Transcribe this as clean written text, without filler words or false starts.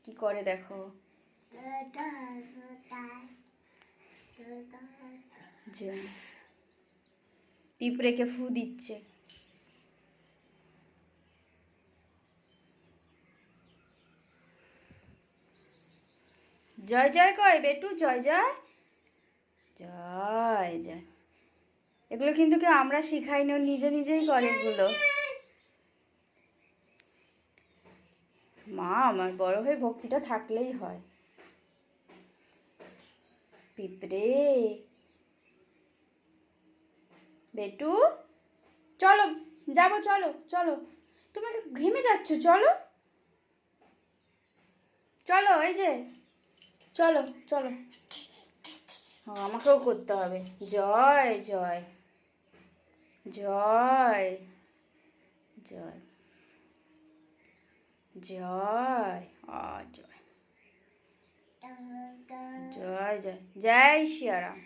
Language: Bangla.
কি করে দেখো। পিঁপড়েকে ফু দিচ্ছে। জয় জয় কয় বেটু, জয় জয় জয় জয়। এগুলো কিন্তু কেউ আমরা শিখাইনি, ও নিজে নিজেই করে এগুলো। মা আমার বড় হয়ে ভক্তিটা থাকলেই হয়। পিঁপড়ে বেটু চলো, যাবো, চলো চলো, তুমি তো ঘেমে যাচ্ছ, চলো চলো, এই যে চলো চলো। আমাকেও করতে হবে। জয় জয় জয় জয় জয় জয় জয় জয় জয় শ্রীরাম।